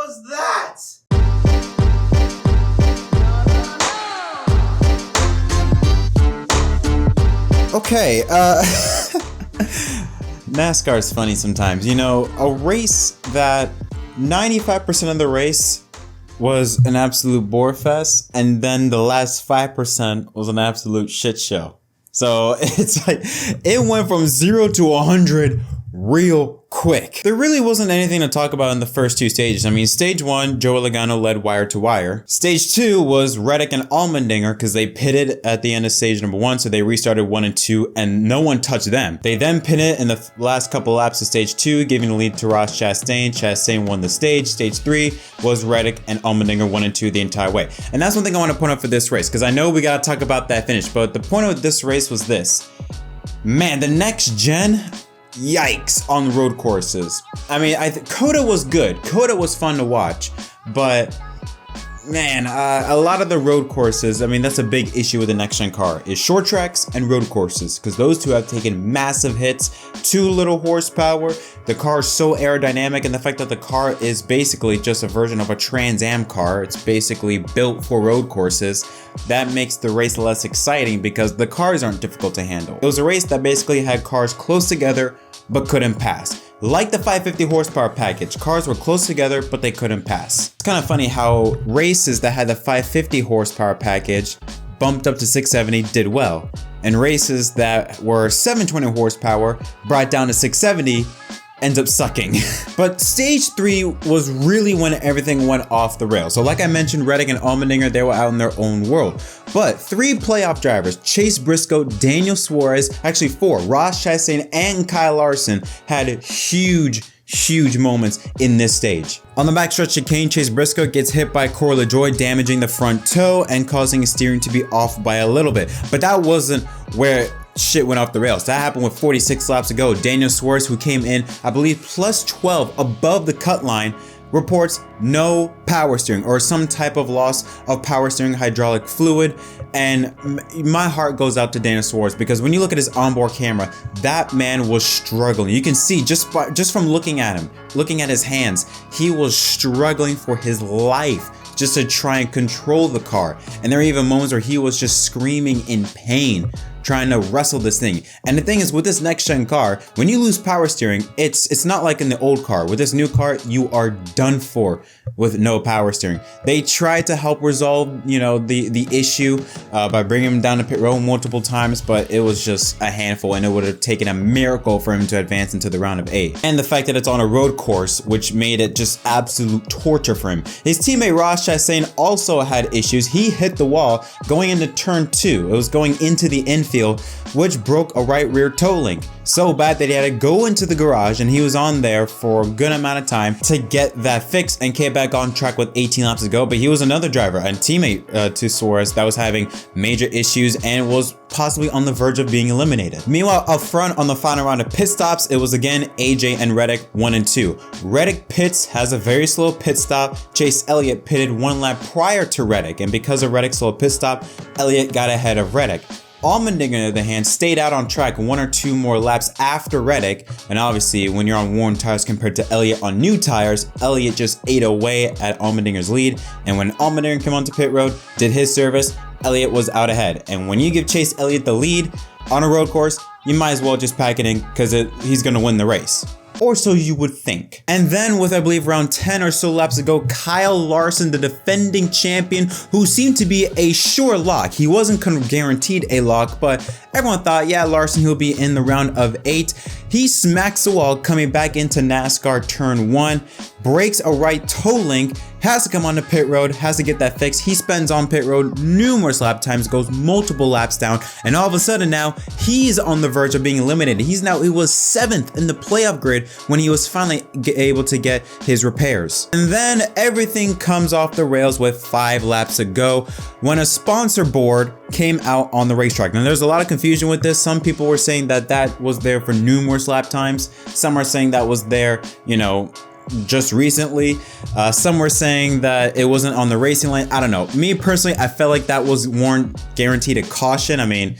was that? Okay, NASCAR is funny sometimes. You know, a race that 95% of the race was an absolute bore fest, and then the last 5% was an absolute shit show. So it's like, it went from 0 to 100 real quick. There really wasn't anything to talk about in the first two stages. I mean, stage 1, Joey Logano led wire to wire. Stage 2 was Reddick and Allmendinger because they pitted at the end of stage number 1, so they restarted 1 and 2, and no one touched them. They then pitted in the last couple laps of stage 2, giving the lead to Ross Chastain. Chastain won the stage. Stage 3 was Reddick and Allmendinger 1 and 2 the entire way. And that's one thing I want to point out for this race, because I know we got to talk about that finish, but the point of this race was this. Man, the next gen, yikes on road courses. I mean, Coda was good. Coda was fun to watch, but man, a lot of the road courses, I mean, that's a big issue with the next gen car, is short tracks and road courses, because those two have taken massive hits, too little horsepower. The car is so aerodynamic, and the fact that the car is basically just a version of a Trans Am car, it's basically built for road courses, that makes the race less exciting because the cars aren't difficult to handle. It was a race that basically had cars close together but couldn't pass. Like the 550 horsepower package, cars were close together but they couldn't pass. It's kind of funny how races that had the 550 horsepower package bumped up to 670 did well, and races that were 720 horsepower brought down to 670 ends up sucking. But stage 3 was really when everything went off the rails. So like I mentioned, Reddick and Allmendinger, they were out in their own world. But 3 playoff drivers, Chase Briscoe, Daniel Suarez, actually 4, Ross Chastain and Kyle Larson, had huge moments in this stage. On the backstretch chicane, Chase Briscoe gets hit by Corey LaJoie, damaging the front toe and causing his steering to be off by a little bit. But that wasn't where shit went off the rails. That happened with 46 laps to go. Daniel Suarez, who came in, I believe, plus 12 above the cut line, reports no power steering or some type of loss of power steering hydraulic fluid. And my heart goes out to Daniel Suarez, because when you look at his onboard camera, that man was struggling. You can see just from looking at him, looking at his hands, he was struggling for his life just to try and control the car. And there were even moments where he was just screaming in pain, trying to wrestle this thing. And the thing is, with this next gen car, when you lose power steering, it's not like in the old car. With this new car, you are done for with no power steering. They tried to help resolve, you know, the issue by bringing him down to pit road multiple times, but it was just a handful, and it would have taken a miracle for him to advance into the round of 8. And the fact that it's on a road course, which made it just absolute torture for him. His teammate Ross Chastain also had issues. He hit the wall going into turn 2. It was going into the infield, which broke a right rear toe link. So bad that he had to go into the garage, and he was on there for a good amount of time to get that fixed and came back on track with 18 laps to go. But he was another driver and teammate to Suarez that was having major issues and was possibly on the verge of being eliminated. Meanwhile, up front on the final round of pit stops, it was again AJ and Reddick 1 and 2. Reddick pits, has a very slow pit stop. Chase Elliott pitted 1 lap prior to Reddick, and because of Reddick's slow pit stop, Elliott got ahead of Reddick. Allmendinger, on the other hand, stayed out on track 1 or 2 more laps after Reddick, and obviously when you're on worn tires compared to Elliott on new tires, Elliott just ate away at Allmendinger's lead, and when Allmendinger came onto pit road, did his service, Elliott was out ahead. And when you give Chase Elliott the lead on a road course, you might as well just pack it in, because he's going to win the race. Or so you would think. And then with, I believe, around 10 or so laps ago, Kyle Larson, the defending champion, who seemed to be a sure lock. He wasn't guaranteed a lock, but everyone thought, yeah, Larson, he'll be in the round of 8. He smacks the wall coming back into NASCAR turn 1, breaks a right toe link, has to come onto pit road, has to get that fixed. He spends on pit road numerous lap times, goes multiple laps down, and all of a sudden now he's on the verge of being eliminated. He was 7th in the playoff grid when he was finally able to get his repairs. And then everything comes off the rails with 5 laps to go when a sponsor board came out on the racetrack. Now there's a lot of confusion with this. Some people were saying that was there for numerous lap times. Some are saying that was there, you know, just recently. Some were saying that it wasn't on the racing line. I don't know. Me personally, I felt like that was warrant guaranteed a caution. I mean,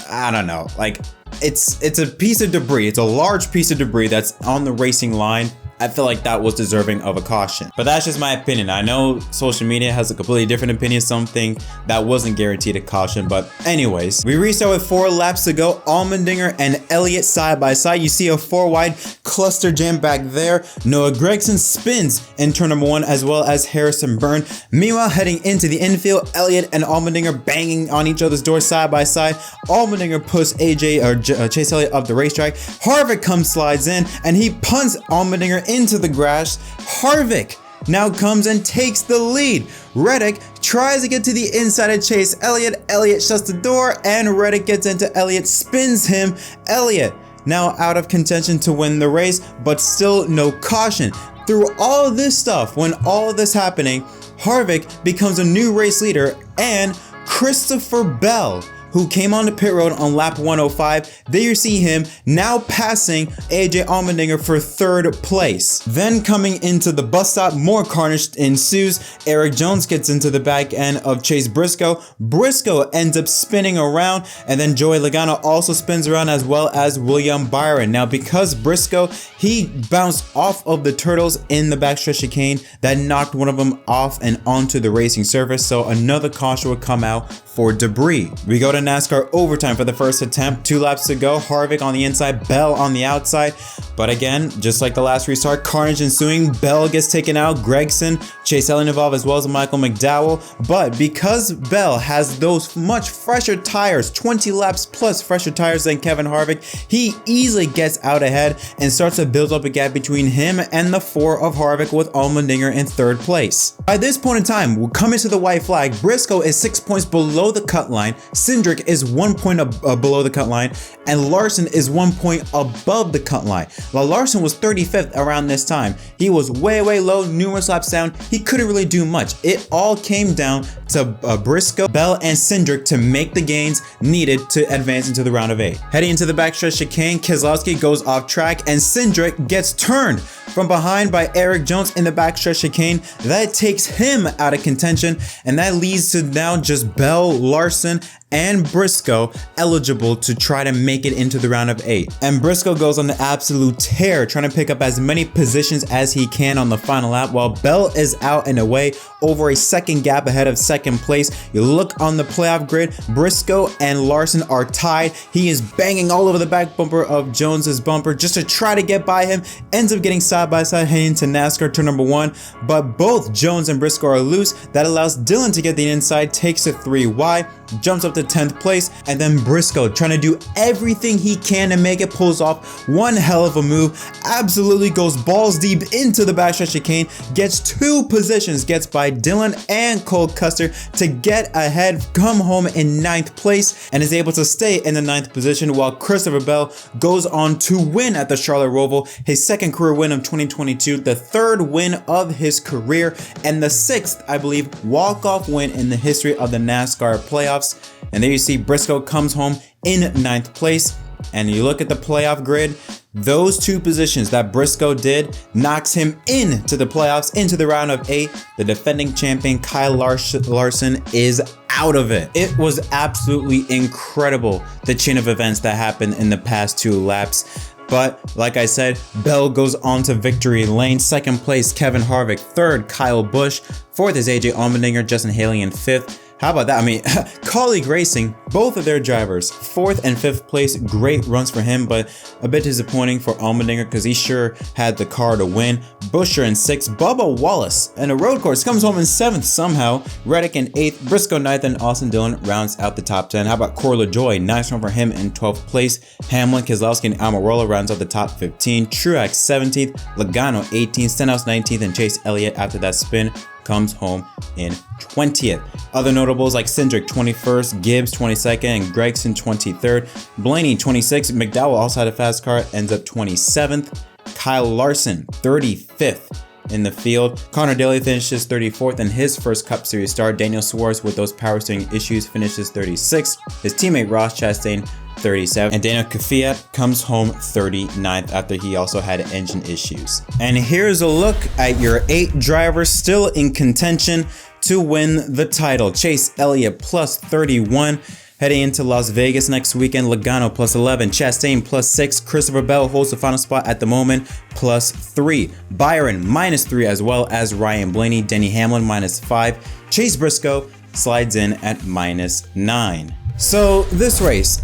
I don't know. Like, it's a piece of debris. It's a large piece of debris that's on the racing line. I feel like that was deserving of a caution. But that's just my opinion. I know social media has a completely different opinion. Some think that wasn't guaranteed a caution. But anyways, we restart with 4 laps to go. Allmendinger and Elliott side by side. You see a 4-wide cluster jam back there. Noah Gragson spins in turn number 1 as well as Harrison Byrne. Meanwhile, heading into the infield, Elliott and Allmendinger banging on each other's doors side by side. Allmendinger pushes Chase Elliott up the racetrack. Harvick slides in and he punts Allmendinger into the grass. Harvick now comes and takes the lead. Reddick tries to get to the inside of Chase Elliott. Elliott shuts the door and Reddick gets into Elliott, spins him. Elliott now out of contention to win the race, but still no caution. Through all of this stuff, when all of this happening, Harvick becomes a new race leader, and Christopher Bell, who came on the pit road on lap 105. There you see him now passing AJ Allmendinger for 3rd place. Then coming into the bus stop, more carnage ensues. Eric Jones gets into the back end of Chase Briscoe. Briscoe ends up spinning around, and then Joey Logano also spins around, as well as William Byron. Now, because Briscoe, he bounced off of the turtles in the backstretch chicane, that knocked one of them off and onto the racing surface, so another caution would come out for debris. We go to NASCAR overtime for the first attempt. 2 laps to go. Harvick on the inside, Bell on the outside. But again, just like the last restart, carnage ensuing. Bell gets taken out. Gragson, Chase Elliott involved, as well as Michael McDowell. But because Bell has those much fresher tires, 20 laps plus fresher tires than Kevin Harvick, he easily gets out ahead and starts to build up a gap between him and the 4 of Harvick, with Allmendinger in 3rd place. By this point in time, we're coming to the white flag. Briscoe is 6 points below the cut line. Cindric is 1 point below the cut line, and Larson is 1 point above the cut line. While Larson was 35th around this time, he was way low, numerous laps down. He couldn't really do much. It all came down to Briscoe, Bell, and Cindric to make the gains needed to advance into the round of 8. Heading into the backstretch chicane, Keselowski goes off track, and Cindric gets turned from behind by Eric Jones in the backstretch chicane. That takes him out of contention, and that leads to now just Bell, Larson, and Briscoe eligible to try to make it into the round of 8. And Briscoe goes on the absolute tear, trying to pick up as many positions as he can on the final lap, while Bell is out and away over a 2nd gap ahead of 2nd place. You look on the playoff grid, Briscoe and Larson are tied. He is banging all over the back bumper of Jones's bumper just to try to get by him. Ends up getting side by side heading to NASCAR turn number 1, but both Jones and Briscoe are loose. That allows Dillon to get the inside, takes it 3 wide, jumps up to 10th place, and then Briscoe, trying to do everything he can to make it, pulls off one hell of a move, absolutely goes balls deep into the backstretch chicane, gets 2 positions, gets by Dillon and Cole Custer to get ahead, come home in 9th place, and is able to stay in the 9th position, while Christopher Bell goes on to win at the Charlotte Roval, his 2nd career win of 2022, the 3rd win of his career, and the 6th, I believe, walk-off win in the history of the NASCAR playoffs. And there you see Briscoe comes home in 9th place. And you look at the playoff grid, those 2 positions that Briscoe did knocks him into the playoffs, into the round of 8. The defending champion Kyle Larson is out of it. It was absolutely incredible, the chain of events that happened in the past 2 laps. But like I said, Bell goes on to victory lane. 2nd place, Kevin Harvick. 3rd, Kyle Busch. 4th is AJ Allmendinger, Justin Haley in 5th. How about that? I mean, Colleague Racing, both of their drivers, 4th and 5th place, great runs for him, but a bit disappointing for Allmendinger because he sure had the car to win. Buescher in 6th, Bubba Wallace in a road course comes home in 7th somehow. Reddick in 8th, Briscoe 9th, and Austin Dillon rounds out the top 10. How about Corey LaJoie? Nice run for him in 12th place. Hamlin, Keselowski, and Almirola rounds out the top 15. Truex 17th, Logano 18th, Stenhouse 19th, and Chase Elliott after that spin comes home in 20th. Other notables like Cindric 21st, Gibbs 22nd, and Gragson 23rd. Blaney 26th. McDowell also had a fast car, ends up 27th. Kyle Larson 35th in the field. Connor Daly finishes 34th in his first Cup Series start. Daniel Suarez, with those power steering issues, finishes 36th. His teammate Ross Chastain 37th, and Daniel Kvyat comes home 39th after he also had engine issues. And here's a look at your 8 drivers still in contention to win the title. Chase Elliott plus 31. Heading into Las Vegas next weekend, Logano +11, Chastain +6, Christopher Bell holds the final spot at the moment, +3, Byron -3, as well as Ryan Blaney, Denny Hamlin -5, Chase Briscoe slides in at -9. So this race,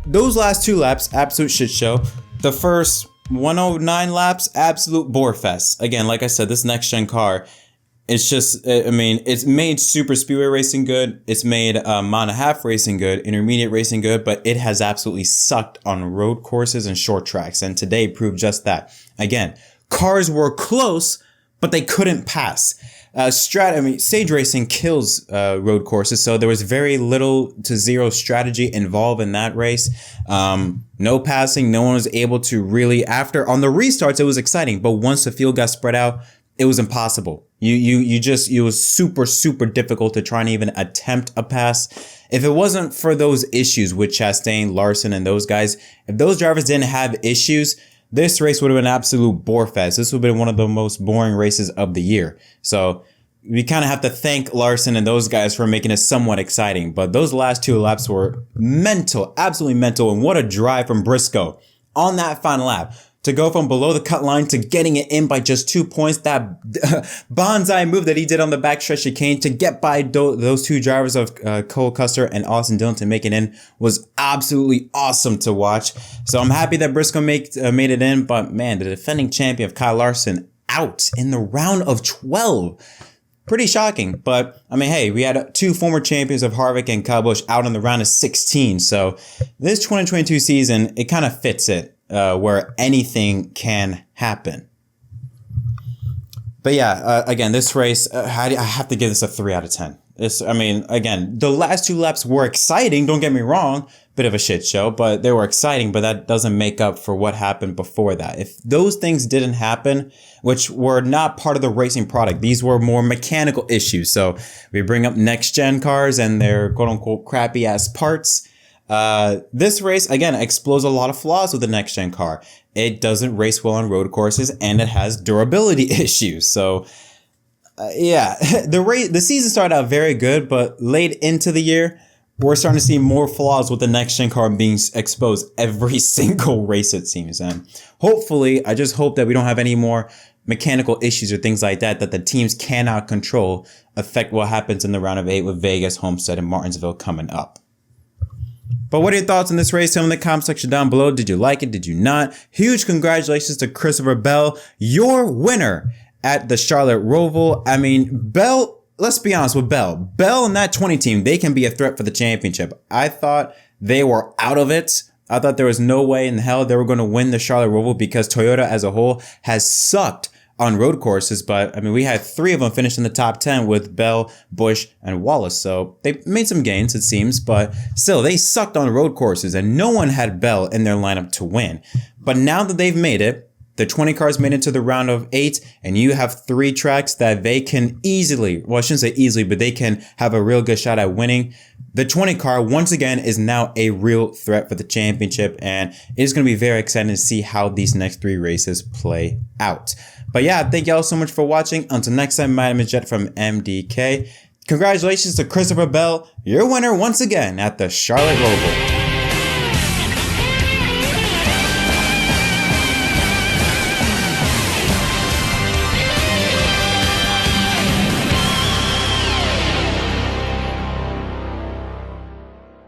those last 2 laps, absolute shit show. The first 109 laps, absolute bore fest. Again, like I said, this next gen car, it's just, I mean, it's made super speedway racing good. It's made mile and a half racing good, intermediate racing good, but it has absolutely sucked on road courses and short tracks. And today proved just that. Again, cars were close, but they couldn't pass. Stage racing kills road courses, so there was very little to zero strategy involved in that race. No passing, no one was able to really, on the restarts, it was exciting, but once the field got spread out, it was impossible. It was super difficult to try and even attempt a pass. If it wasn't for those issues with Chastain, Larson, and those guys, if those drivers didn't have issues, this race would have been an absolute bore fest. This would have been one of the most boring races of the year. So we kind of have to thank Larson and those guys for making it somewhat exciting. But those last 2 laps were mental, absolutely mental. And what a drive from Briscoe on that final lap. To go from below the cut line to getting it in by just 2 points, that bonsai move that he did on the backstretch chicane to get by those 2 drivers of Cole Custer and Austin Dillon to make it in was absolutely awesome to watch. So I'm happy that Briscoe made it in, but man, the defending champion of Kyle Larson out in the round of 12. Pretty shocking, but I mean, hey, we had 2 former champions of Harvick and Kyle Busch out in the round of 16. So this 2022 season, it kind of fits it. Where anything can happen. But yeah, again, this race, I have to give this a 3 out of 10. Again, the last 2 laps were exciting, don't get me wrong, bit of a shit show, but they were exciting, but that doesn't make up for what happened before that. If those things didn't happen, which were not part of the racing product, these were more mechanical issues. So we bring up next gen cars and their quote unquote crappy ass parts. This race, again, explores a lot of flaws with the next gen car. It doesn't race well on road courses and it has durability issues. So, yeah, the season started out very good, but late into the year, we're starting to see more flaws with the next gen car being exposed every single race, it seems. And hopefully, I just hope that we don't have any more mechanical issues or things like that the teams cannot control affect what happens in the round of 8 with Vegas, Homestead, and Martinsville coming up. But what are your thoughts on this race? Tell me in the comment section down below. Did you like it? Did you not? Huge congratulations to Christopher Bell, your winner at the Charlotte Roval. I mean, Bell, let's be honest with Bell. Bell and that 20 team, they can be a threat for the championship. I thought they were out of it. I thought there was no way in hell they were going to win the Charlotte Roval because Toyota as a whole has sucked on road courses, but I mean, we had 3 of them finish in the top 10 with Bell, Busch, and Wallace. So they made some gains, it seems, but still, they sucked on road courses and no one had Bell in their lineup to win. But now that they've made it, the 20 cars made it to the round of 8, and you have 3 tracks that they can easily, well, I shouldn't say easily, but they can have a real good shot at winning. The 20 car, once again, is now a real threat for the championship, and it's going to be very exciting to see how these next 3 races play out. But yeah, thank you all so much for watching. Until next time, my name is Jett from MDK. Congratulations to Christopher Bell, your winner once again at the Charlotte Roval.